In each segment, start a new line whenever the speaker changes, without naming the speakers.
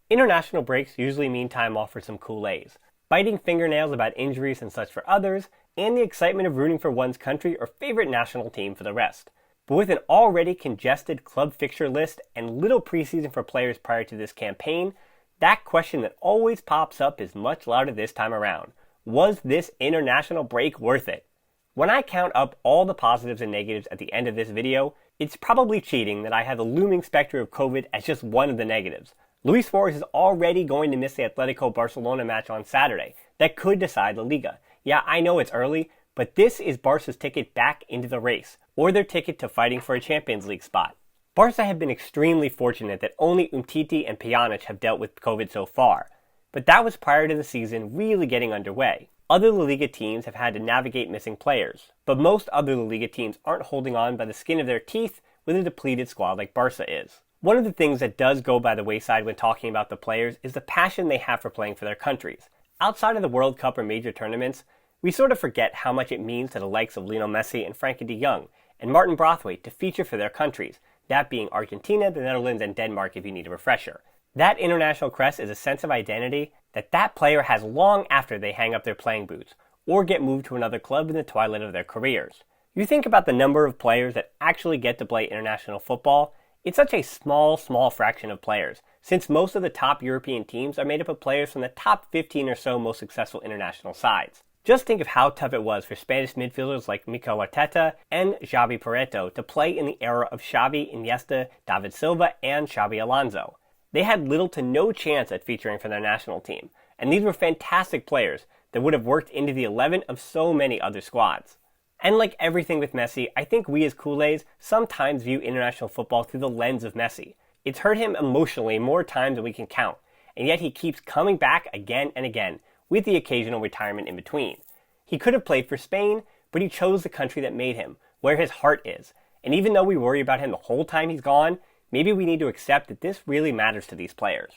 International breaks usually mean time off for some Culers, biting fingernails about injuries and such for others, and the excitement of rooting for one's country or favorite national team for the rest. But with an already congested club fixture list and little preseason for players prior to this campaign, that question that always pops up is much louder this time around. Was this international break worth it? When I count up all the positives and negatives at the end of this video, it's probably cheating that I have the looming specter of COVID as just one of the negatives. Luis Suarez is already going to miss the Atletico Barcelona match on Saturday that could decide La Liga. Yeah, I know it's early, but this is Barca's ticket back into the race, or their ticket to fighting for a Champions League spot. Barca have been extremely fortunate that only Umtiti and Pjanic have dealt with COVID so far, but that was prior to the season really getting underway. Other La Liga teams have had to navigate missing players, but most other La Liga teams aren't holding on by the skin of their teeth with a depleted squad like Barca is. One of the things that does go by the wayside when talking about the players is the passion they have for playing for their countries. Outside of the World Cup or major tournaments, we sort of forget how much it means to the likes of Lionel Messi and Frankie de Jong and Martin Braithwaite to feature for their countries, that being Argentina, the Netherlands, and Denmark if you need a refresher. That international crest is a sense of identity that player has long after they hang up their playing boots or get moved to another club in the twilight of their careers. You think about the number of players that actually get to play international football, it's such a small fraction of players, since most of the top European teams are made up of players from the top 15 or so most successful international sides. Just think of how tough it was for Spanish midfielders like Mikel Arteta and Xavi Pareto to play in the era of Xavi, Iniesta, David Silva, and Xabi Alonso. They had little to no chance at featuring for their national team, and these were fantastic players that would have worked into the 11 of so many other squads. And like everything with Messi, I think we as Culers sometimes view international football through the lens of Messi. It's hurt him emotionally more times than we can count, and yet he keeps coming back again and again, with the occasional retirement in between. He could have played for Spain, but he chose the country that made him, where his heart is. And even though we worry about him the whole time he's gone, maybe we need to accept that this really matters to these players.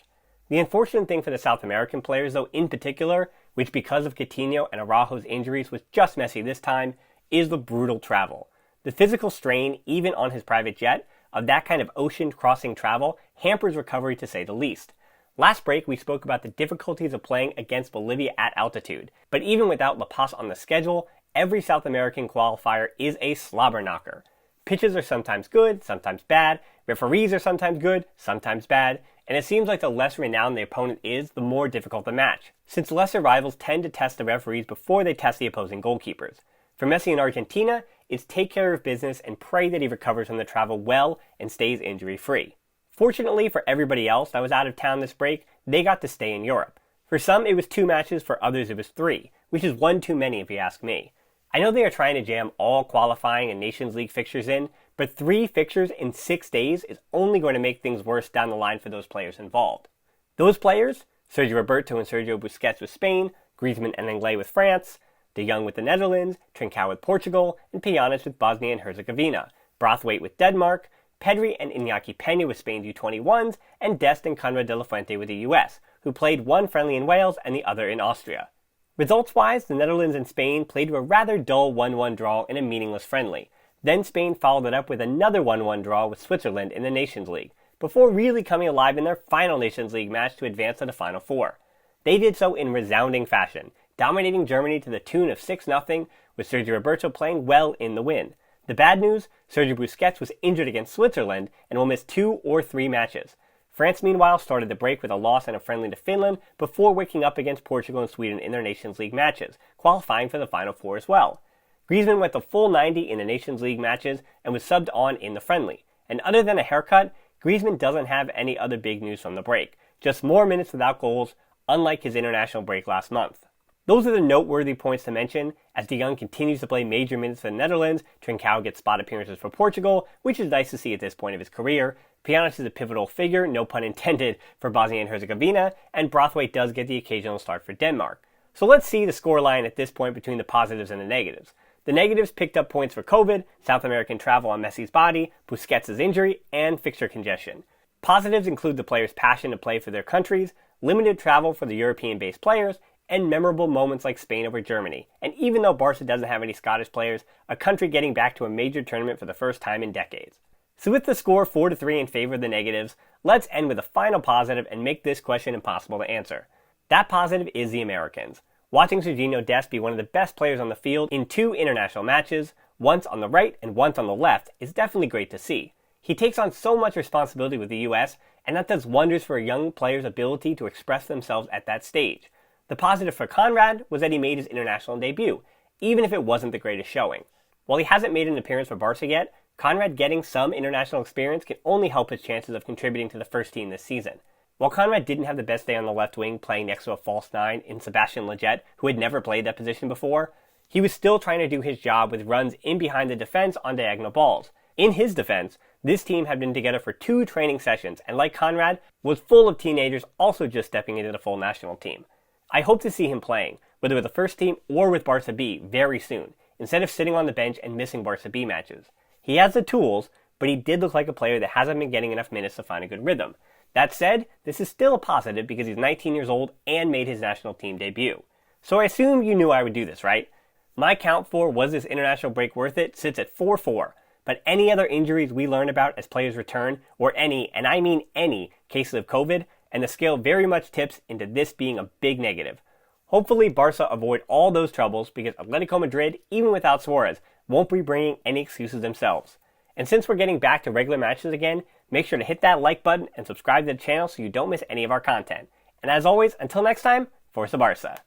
The unfortunate thing for the South American players, though, in particular, which because of Coutinho and Araujo's injuries was just Messi this time, is the brutal travel. The physical strain, even on his private jet, of that kind of ocean-crossing travel hampers recovery to say the least. Last break, we spoke about the difficulties of playing against Bolivia at altitude, but even without La Paz on the schedule, every South American qualifier is a slobber knocker. Pitches are sometimes good, sometimes bad, referees are sometimes good, sometimes bad, and it seems like the less renowned the opponent is, the more difficult the match, since lesser rivals tend to test the referees before they test the opposing goalkeepers. For Messi in Argentina, it's take care of business and pray that he recovers from the travel well and stays injury-free. Fortunately for everybody else that was out of town this break, they got to stay in Europe. For some, it was 2 matches, for others it was 3, which is 1 too many if you ask me. I know they are trying to jam all qualifying and Nations League fixtures in, but 3 fixtures in 6 days is only going to make things worse down the line for those players involved. Those players, Sergio Roberto and Sergio Busquets with Spain, Griezmann and Lenglet with France, De Jong with the Netherlands, Trincao with Portugal, and Pjanic with Bosnia and Herzegovina, Braithwaite with Denmark, Pedri and Iñaki Peña with Spain's U21s, and Dest and Konrad de la Fuente with the US, who played one friendly in Wales and the other in Austria. Results-wise, the Netherlands and Spain played to a rather dull 1-1 draw in a meaningless friendly. Then Spain followed it up with another 1-1 draw with Switzerland in the Nations League, before really coming alive in their final Nations League match to advance to the Final Four. They did so in resounding fashion, dominating Germany to the tune of 6-0, with Sergio Roberto playing well in the win. The bad news, Sergio Busquets was injured against Switzerland and will miss 2 or 3 matches. France, meanwhile, started the break with a loss and a friendly to Finland before waking up against Portugal and Sweden in their Nations League matches, qualifying for the Final Four as well. Griezmann went the full 90 in the Nations League matches and was subbed on in the friendly. And other than a haircut, Griezmann doesn't have any other big news from the break, just more minutes without goals, unlike his international break last month. Those are the noteworthy points to mention, as De Jong continues to play major minutes for the Netherlands, Trincao gets spot appearances for Portugal, which is nice to see at this point of his career, Pjanic is a pivotal figure, no pun intended, for Bosnia and Herzegovina, and Braithwaite does get the occasional start for Denmark. So let's see the scoreline at this point between the positives and the negatives. The negatives picked up points for COVID, South American travel on Messi's body, Busquets' injury, and fixture congestion. Positives include the players' passion to play for their countries, limited travel for the European-based players, and memorable moments like Spain over Germany. And even though Barca doesn't have any Scottish players, a country getting back to a major tournament for the first time in decades. So with the score 4-3 in favor of the negatives, let's end with a final positive and make this question impossible to answer. That positive is the Americans. Watching Sergiño Dest be one of the best players on the field in 2 international matches, once on the right and once on the left, is definitely great to see. He takes on so much responsibility with the US, and that does wonders for a young player's ability to express themselves at that stage. The positive for Konrad was that he made his international debut, even if it wasn't the greatest showing. While he hasn't made an appearance for Barca yet, Konrad getting some international experience can only help his chances of contributing to the first team this season. While Konrad didn't have the best day on the left wing playing next to a false 9 in Sebastian Lletget, who had never played that position before, he was still trying to do his job with runs in behind the defense on diagonal balls. In his defense, this team had been together for 2 training sessions and, like Konrad, was full of teenagers also just stepping into the full national team. I hope to see him playing, whether with the first team or with Barca B, very soon, instead of sitting on the bench and missing Barca B matches. He has the tools, but he did look like a player that hasn't been getting enough minutes to find a good rhythm. That said, this is still a positive because he's 19 years old and made his national team debut. So I assume you knew I would do this, right? My count for was this international break worth it sits at 4-4, but any other injuries we learn about as players return, or any, and I mean any, cases of COVID, and the scale very much tips into this being a big negative. Hopefully Barca avoid all those troubles because Atletico Madrid, even without Suarez, won't be bringing any excuses themselves. And since we're getting back to regular matches again, make sure to hit that like button and subscribe to the channel so you don't miss any of our content. And as always, until next time, Forza Barca.